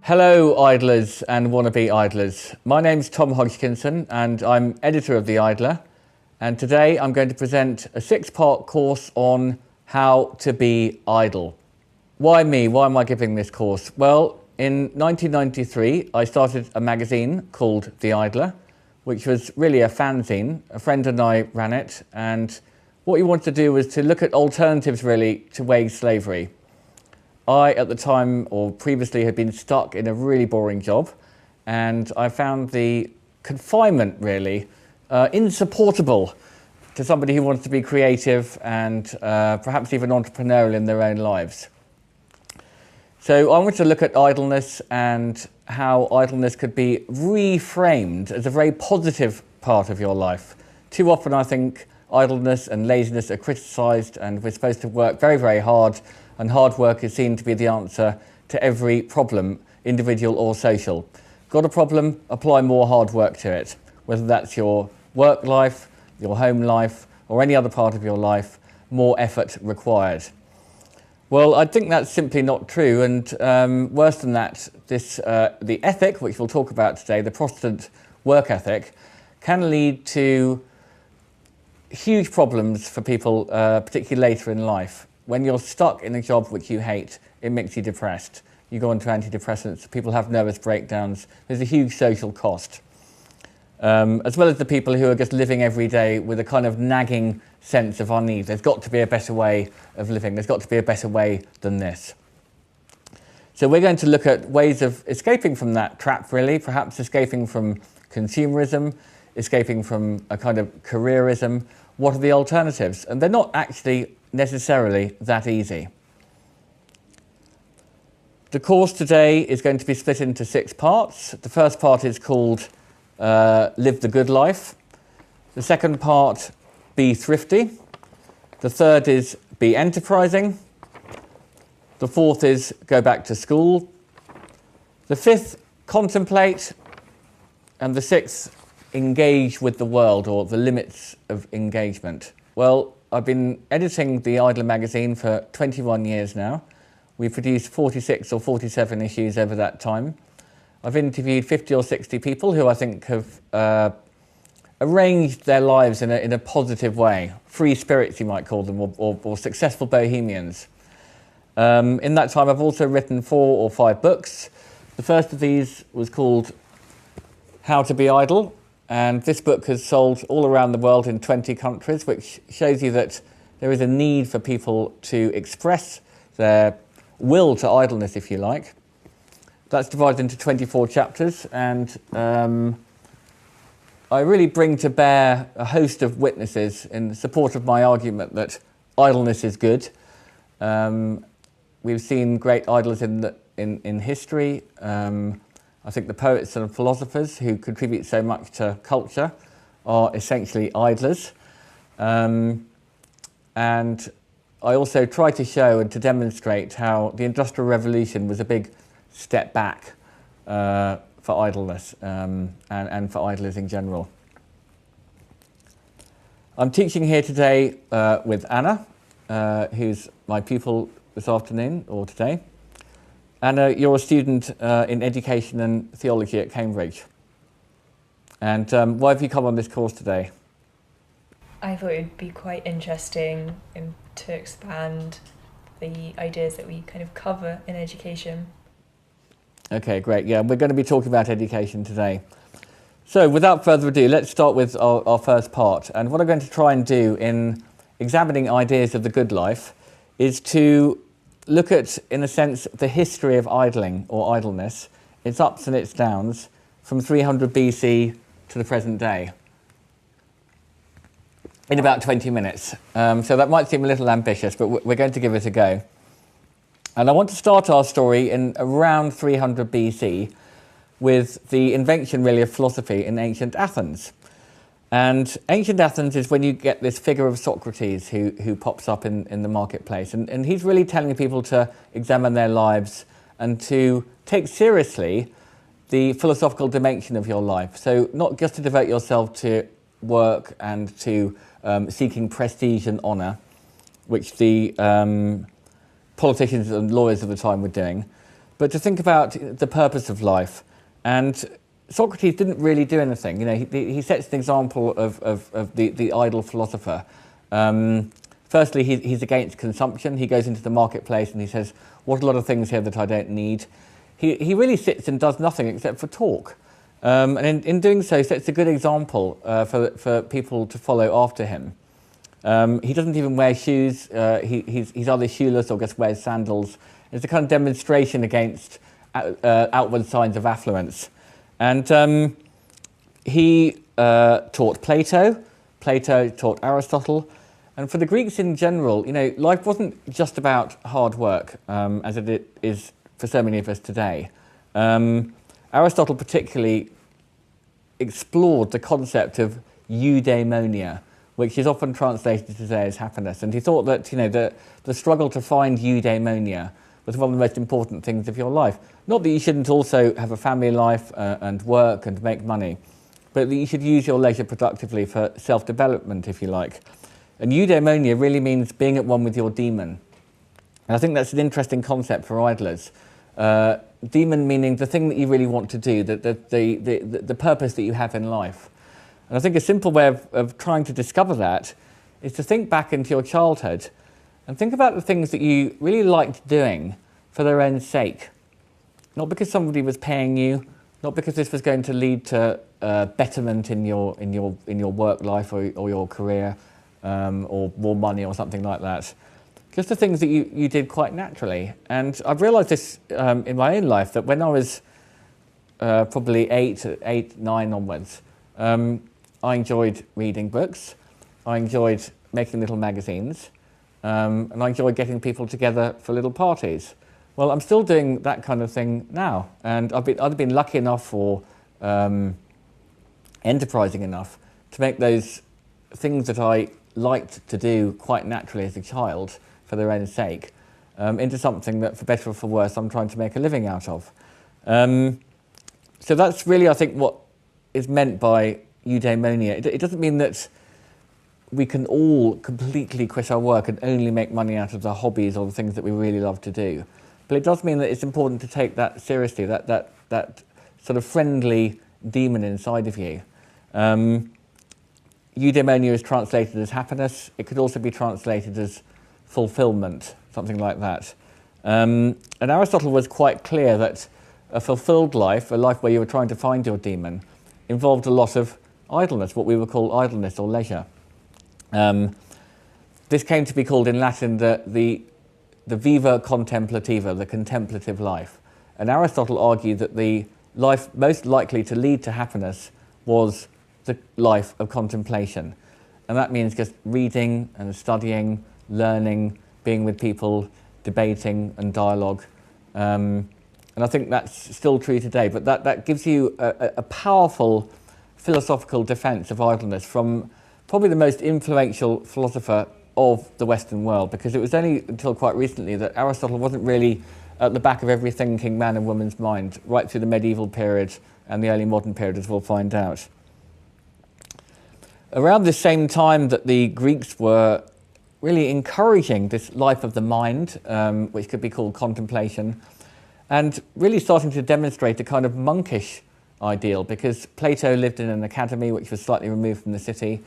Hello idlers and wannabe idlers. My name's Tom Hodgkinson and I'm editor of The Idler, and today I'm going to present a 6-part course on how to be idle. Why me? Why am I giving this course? Well, in 1993 I started a magazine called The Idler, which was really a fanzine. A friend and I ran it, and what we wanted to do was to look at alternatives really to wage slavery. I, at the time, or previously, had been stuck in a really boring job, and I found the confinement really insupportable to somebody who wants to be creative and perhaps even entrepreneurial in their own lives. So I wanted to look at idleness and how idleness could be reframed as a very positive part of your life. Too often I think idleness and laziness are criticised, and we're supposed to work very, very hard, and hard work is seen to be the answer to every problem, individual or social. Got a problem? Apply more hard work to it, whether that's your work life, your home life, or any other part of your life, more effort required. Well, I think that's simply not true, and worse than that, the ethic, which we'll talk about today, the Protestant work ethic, can lead to huge problems for people, particularly later in life. When you're stuck in a job which you hate, it makes you depressed. You go onto antidepressants, people have nervous breakdowns, there's a huge social cost. As well as the people who are just living every day with a kind of nagging sense of unease. There's got to be a better way of living, there's got to be a better way than this. So we're going to look at ways of escaping from that trap really, perhaps escaping from consumerism, escaping from a kind of careerism. What are the alternatives? And they're not actually necessarily that easy. The course today is going to be split into 6 parts. The first part is called Live the Good Life. The second part, Be Thrifty. The third is Be Enterprising. The fourth is Go Back to School. The fifth, Contemplate. And the sixth, Engage with the world, or the limits of engagement. Well, I've been editing The Idler magazine for 21 years now. We've produced 46 or 47 issues over that time. I've interviewed 50 or 60 people who I think have arranged their lives in a positive way. Free spirits, you might call them, or successful bohemians. In that time, I've also written 4 or 5 books. The first of these was called How to be Idle. And this book has sold all around the world in 20 countries, which shows you that there is a need for people to express their will to idleness, if you like. That's divided into 24 chapters, and I really bring to bear a host of witnesses in support of my argument that idleness is good. We've seen great idlers in history. I think the poets and philosophers who contribute so much to culture are essentially idlers. And I also try to show and to demonstrate how the Industrial Revolution was a big step back for idleness and for idlers in general. I'm teaching here today with Anna, who's my pupil this afternoon or today. Anna, you're a student in education and theology at Cambridge. And why have you come on this course today? I thought it would be quite interesting to expand the ideas that we kind of cover in education. Okay, great. Yeah, we're going to be talking about education today. So without further ado, let's start with our first part. And what I'm going to try and do in examining ideas of the good life is to look at, in a sense, the history of idling or idleness, its ups and its downs, from 300 BC to the present day, in about 20 minutes. So that might seem a little ambitious, but we're going to give it a go. And I want to start our story in around 300 BC with the invention, really, of philosophy in ancient Athens. And ancient Athens is when you get this figure of Socrates who pops up in the marketplace. And he's really telling people to examine their lives and to take seriously the philosophical dimension of your life. So not just to devote yourself to work and to seeking prestige and honour, which the politicians and lawyers of the time were doing, but to think about the purpose of life. And Socrates didn't really do anything. You know, he sets an example of the idle philosopher. Firstly, he's against consumption. He goes into the marketplace and he says, "What a lot of things here that I don't need." He really sits and does nothing except for talk. And in doing so, sets a good example for people to follow after him. He doesn't even wear shoes. He's either shoeless or just wears sandals. It's a kind of demonstration against outward signs of affluence. And he taught Plato. Plato taught Aristotle. And for the Greeks in general, you know, life wasn't just about hard work, as it is for so many of us today. Aristotle particularly explored the concept of eudaimonia, which is often translated today as happiness. And he thought that, you know, the struggle to find eudaimonia was one of the most important things of your life. Not that you shouldn't also have a family life and work and make money, but that you should use your leisure productively for self-development, if you like. And eudaimonia really means being at one with your demon. And I think that's an interesting concept for idlers. Demon meaning the thing that you really want to do, the purpose that you have in life. And I think a simple way of trying to discover that is to think back into your childhood and think about the things that you really liked doing for their own sake. Not because somebody was paying you, not because this was going to lead to betterment in your work life or your career, or more money or something like that. Just the things that you did quite naturally. And I've realised this in my own life, that when I was probably 8, 9 onwards, I enjoyed reading books, I enjoyed making little magazines, and I enjoyed getting people together for little parties. Well, I'm still doing that kind of thing now, and I've been lucky enough or enterprising enough to make those things that I liked to do quite naturally as a child for their own sake into something that, for better or for worse, I'm trying to make a living out of. So that's really, I think, what is meant by eudaimonia. It doesn't mean that we can all completely quit our work and only make money out of the hobbies or the things that we really love to do. But it does mean that it's important to take that seriously, that sort of friendly demon inside of you. Eudaimonia is translated as happiness. It could also be translated as fulfillment, something like that. And Aristotle was quite clear that a fulfilled life, a life where you were trying to find your demon, involved a lot of idleness, what we would call idleness or leisure. This came to be called in Latin the viva contemplativa, the contemplative life. And Aristotle argued that the life most likely to lead to happiness was the life of contemplation. And that means just reading and studying, learning, being with people, debating and dialogue. And I think that's still true today, but that gives you a powerful philosophical defense of idleness from probably the most influential philosopher of the Western world, because it was only until quite recently that Aristotle wasn't really at the back of every thinking man and woman's mind, right through the medieval period and the early modern period, as we'll find out. Around the same time that the Greeks were really encouraging this life of the mind, which could be called contemplation, and really starting to demonstrate a kind of monkish ideal, because Plato lived in an academy which was slightly removed from the city.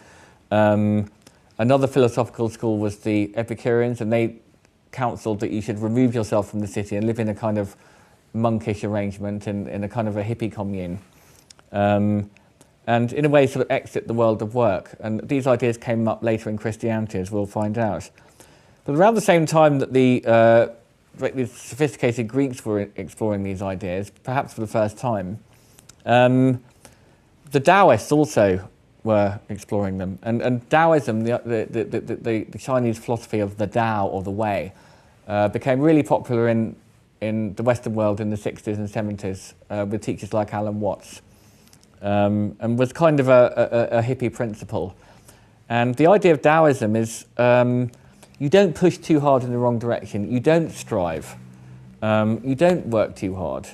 Another philosophical school was the Epicureans, and they counselled that you should remove yourself from the city and live in a kind of monkish arrangement, in a kind of a hippie commune. And in a way sort of exit the world of work. And these ideas came up later in Christianity, as we'll find out. But around the same time that the sophisticated Greeks were exploring these ideas, perhaps for the first time, the Taoists also were exploring them. And Taoism, the Chinese philosophy of the Tao, or the way, became really popular in the Western world in the 60s and 70s with teachers like Alan Watts. And was kind of a hippie principle. And the idea of Taoism is you don't push too hard in the wrong direction, you don't strive, you don't work too hard,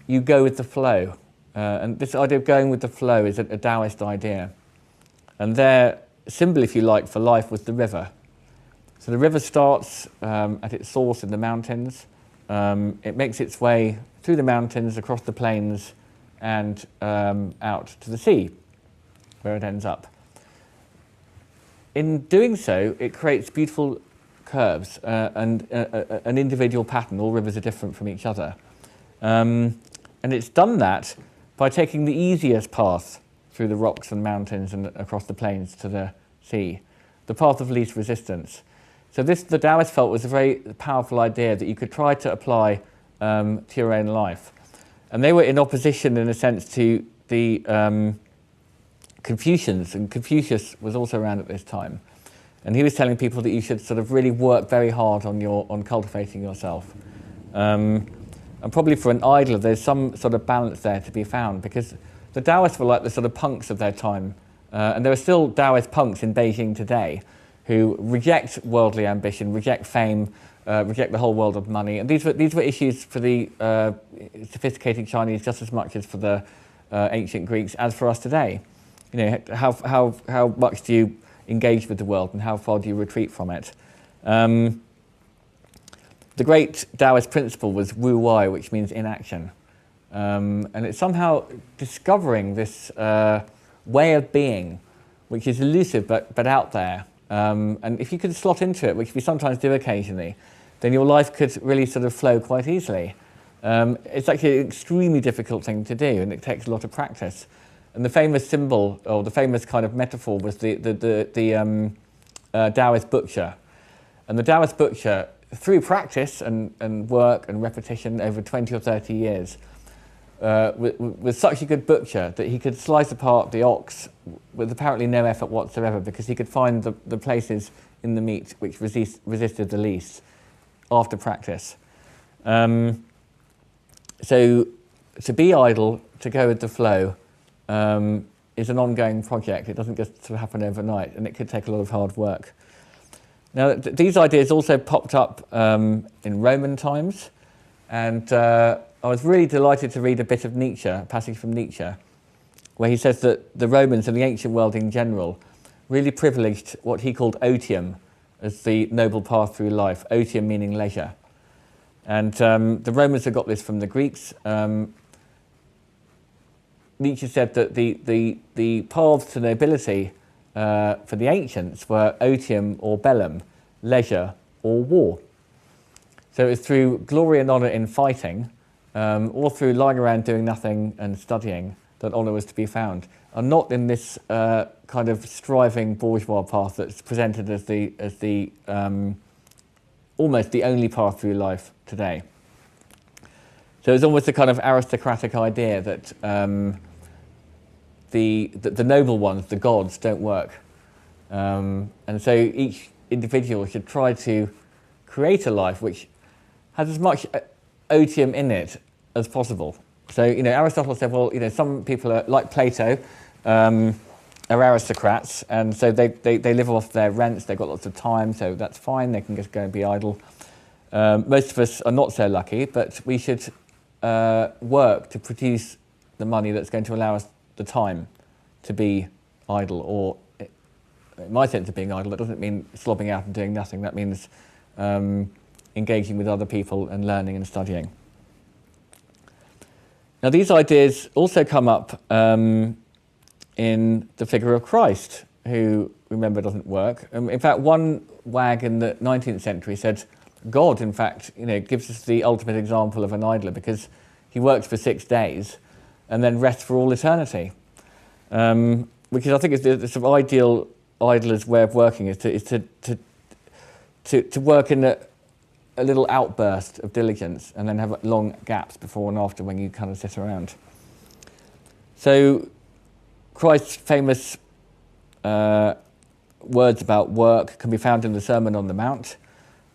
you go with the flow. And this idea of going with the flow is a Taoist idea. And their symbol, if you like, for life was the river. So the river starts at its source in the mountains. It makes its way through the mountains, across the plains, and out to the sea, where it ends up. In doing so, it creates beautiful curves and an individual pattern. All rivers are different from each other. And it's done that by taking the easiest path through the rocks and mountains and across the plains to the sea, the path of least resistance. So this, the Taoists felt, was a very powerful idea that you could try to apply to your own life. And they were in opposition, in a sense, to the Confucians, and Confucius was also around at this time. And he was telling people that you should sort of really work very hard on cultivating yourself. And probably for an idler, there's some sort of balance there to be found, because the Taoists were like the sort of punks of their time. And there are still Taoist punks in Beijing today who reject worldly ambition, reject fame, reject the whole world of money. And these were issues for the sophisticated Chinese just as much as for the ancient Greeks as for us today. You know, how much do you engage with the world and how far do you retreat from it? The great Taoist principle was Wu Wai, which means inaction. And it's somehow discovering this way of being, which is elusive but out there. And if you could slot into it, which we sometimes do occasionally, then your life could really sort of flow quite easily. It's actually an extremely difficult thing to do, and it takes a lot of practice. And the famous symbol, or the famous kind of metaphor, was the Taoist butcher. And the Taoist butcher, through practice and work and repetition over 20 or 30 years, was such a good butcher that he could slice apart the ox with apparently no effort whatsoever, because he could find the places in the meat which resisted the least after practice. So to be idle, to go with the flow, is an ongoing project. It doesn't just sort of happen overnight, and it could take a lot of hard work. Now, these ideas also popped up in Roman times, and I was really delighted to read a bit of Nietzsche, a passage from Nietzsche, where he says that the Romans and the ancient world in general really privileged what he called otium as the noble path through life, otium meaning leisure. And the Romans had got this from the Greeks. Nietzsche said that the paths to nobility for the ancients were otium or bellum, leisure or war. So it was through glory and honour in fighting, or through lying around doing nothing and studying, that honour was to be found, and not in this kind of striving bourgeois path that's presented as the almost the only path through life today. So it's almost a kind of aristocratic idea that the noble ones, the gods, don't work. And so each individual should try to create a life which has as much otium in it as possible. So, you know, Aristotle said, well, you know, some people are, like Plato, are aristocrats, and so they live off their rents, they've got lots of time, so that's fine, they can just go and be idle. Most of us are not so lucky, but we should work to produce the money that's going to allow us the time to be idle, or in my sense of being idle, that doesn't mean slobbing out and doing nothing, that means engaging with other people and learning and studying. Now, these ideas also come up in the figure of Christ, who, remember, doesn't work. In fact, one wag in the 19th century said, God, in fact, you know, gives us the ultimate example of an idler, because he works for 6 days and then rests for all eternity. Which is, I think, is the sort of ideal idler's way of working, is to work in a little outburst of diligence and then have long gaps before and after when you kind of sit around. So Christ's famous words about work can be found in the Sermon on the Mount.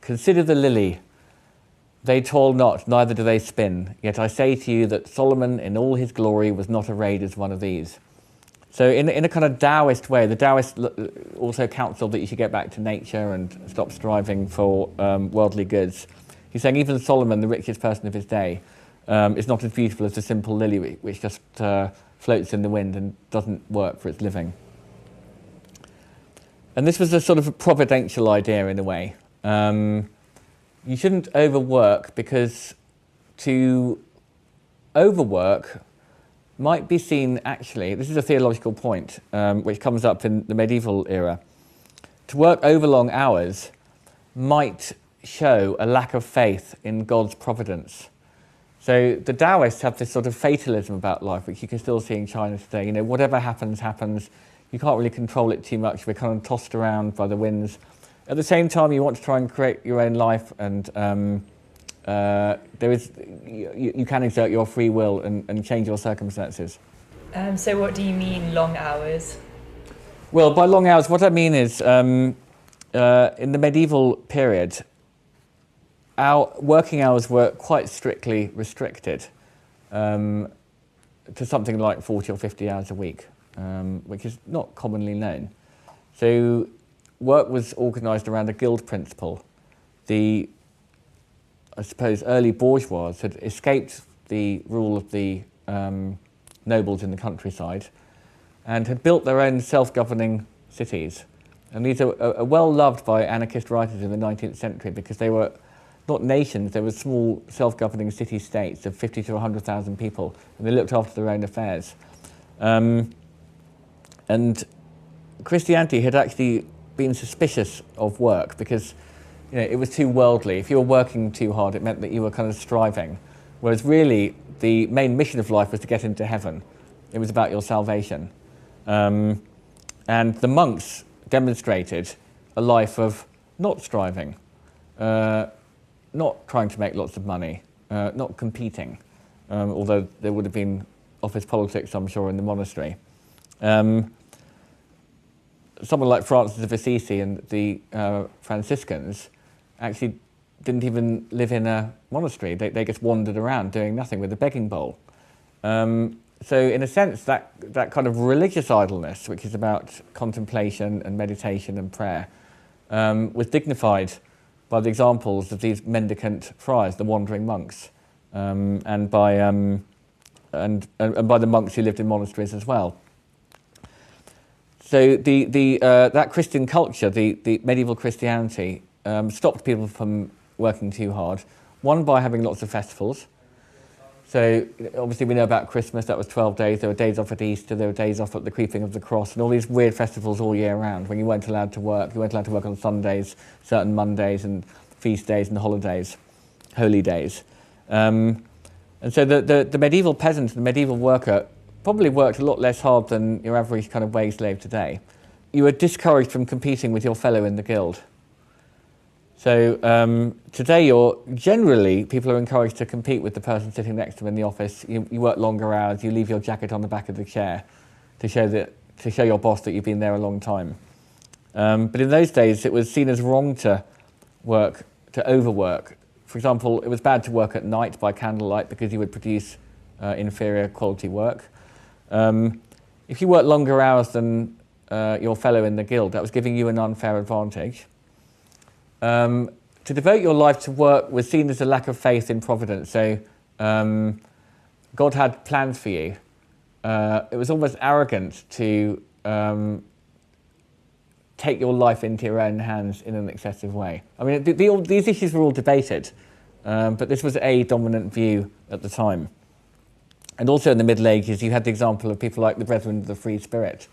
Consider the lily. They toil not, neither do they spin. Yet I say to you that Solomon in all his glory was not arrayed as one of these. So in a kind of Taoist way, the Taoists also counsel that you should get back to nature and stop striving for worldly goods. He's saying even Solomon, the richest person of his day, is not as beautiful as the simple lily which just floats in the wind and doesn't work for its living. And this was a sort of a providential idea in a way. You shouldn't overwork, because to overwork might be seen, actually, this is a theological point which comes up in the medieval era. To work overlong hours might show a lack of faith in God's providence. So the Taoists have this sort of fatalism about life, which you can still see in China today. You know, whatever happens, happens. You can't really control it too much. We're kind of tossed around by the winds. At the same time, you want to try and create your own life, and you can exert your free will and change your circumstances. So what do you mean, long hours? Well, by long hours, what I mean is, in the medieval period, our working hours were quite strictly restricted to something like 40 or 50 hours a week, which is not commonly known. So work was organised around a guild principle. The, I suppose, early bourgeois had escaped the rule of the nobles in the countryside and had built their own self-governing cities. And these are well loved by anarchist writers in the 19th century, because they were not nations, they were small self-governing city-states of 50 to 100,000 people, and they looked after their own affairs. And Christianity had actually been suspicious of work, because it was too worldly. If you were working too hard, it meant that you were kind of striving, whereas really the main mission of life was to get into heaven. It was about your salvation. And the monks demonstrated a life of not striving, not trying to make lots of money, not competing, although there would have been office politics, I'm sure, in the monastery. Someone like Francis of Assisi and the Franciscans actually didn't even live in a monastery. They just wandered around doing nothing with a begging bowl. So in a sense, that kind of religious idleness, which is about contemplation and meditation and prayer, was dignified by the examples of these mendicant friars, the wandering monks, and by the monks who lived in monasteries as well. So that Christian culture, the medieval Christianity, stopped people from working too hard. One, by having lots of festivals. So obviously we know about Christmas, that was 12 days. There were days off at Easter, there were days off at the creeping of the cross, and all these weird festivals all year round when you weren't allowed to work. You weren't allowed to work on Sundays, certain Mondays and feast days and holidays, holy days. And so the medieval peasant, the medieval worker, probably worked a lot less hard than your average kind of wage slave today. You were discouraged from competing with your fellow in the guild. So today, generally, people are encouraged to compete with the person sitting next to them in the office. You work longer hours. You leave your jacket on the back of the chair to show your boss that you've been there a long time. But in those days, it was seen as wrong to overwork. For example, it was bad to work at night by candlelight because you would produce inferior quality work. If you worked longer hours than your fellow in the guild, that was giving you an unfair advantage. To devote your life to work was seen as a lack of faith in providence. So God had plans for you. It was almost arrogant to take your life into your own hands in an excessive way. I mean, these issues were all debated, but this was a dominant view at the time. And also in the Middle Ages, you had the example of people like the Brethren of the Free Spirit,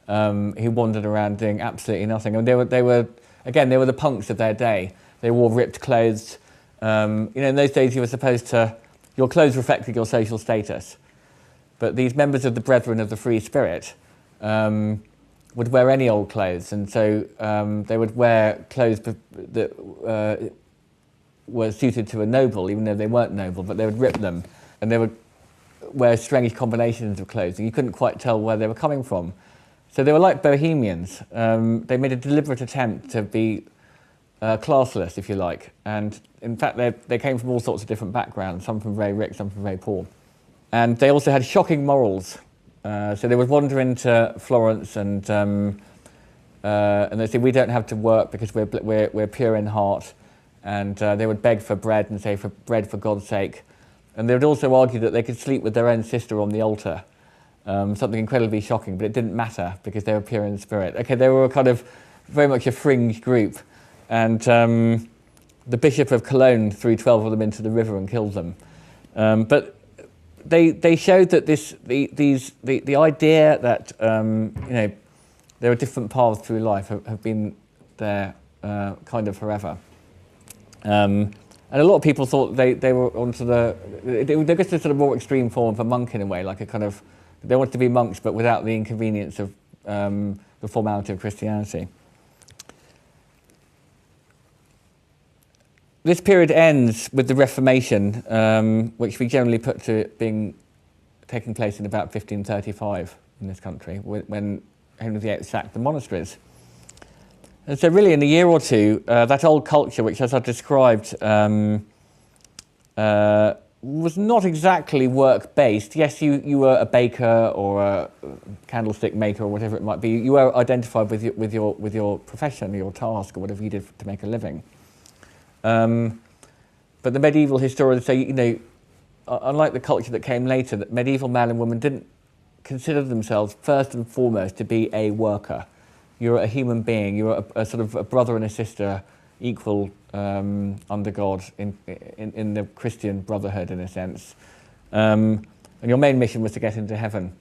who wandered around doing absolutely nothing. And they were the punks of their day. They wore ripped clothes. In those days your clothes reflected your social status. But these members of the Brethren of the Free Spirit would wear any old clothes, and so they would wear clothes that were suited to a noble, even though they weren't noble, but they would rip them, and they would wear strange combinations of clothes, and you couldn't quite tell where they were coming from. So they were like bohemians. They made a deliberate attempt to be classless, if you like. And in fact, they came from all sorts of different backgrounds, some from very rich, some from very poor. And they also had shocking morals. So they would wander into Florence and they say, we don't have to work because we're pure in heart. And they would beg for bread and say, for bread for God's sake. And they would also argue that they could sleep with their own sister on the altar. Something incredibly shocking, but it didn't matter because they were pure in spirit. Okay, they were kind of very much a fringe group, and the Bishop of Cologne threw 12 of them into the river and killed them. But they showed that the idea that there are different paths through life have been there kind of forever. And a lot of people thought they were onto they're just a sort of more extreme form of a monk in a way, like a kind of, they wanted to be monks but without the inconvenience of the formality of Christianity. This period ends with the Reformation, which we generally put to it being taking place in about 1535 in this country, when Henry VIII sacked the monasteries. And so really in a year or two, that old culture, which as I described, was not exactly work-based. Yes, you were a baker or a candlestick maker or whatever it might be. You were identified with your profession, your task, or whatever you did to make a living. But the medieval historians say, unlike the culture that came later, that medieval man and woman didn't consider themselves first and foremost to be a worker. You're a human being. You're a sort of a brother and a sister, equal under God in the Christian brotherhood, in a sense. And your main mission was to get into heaven.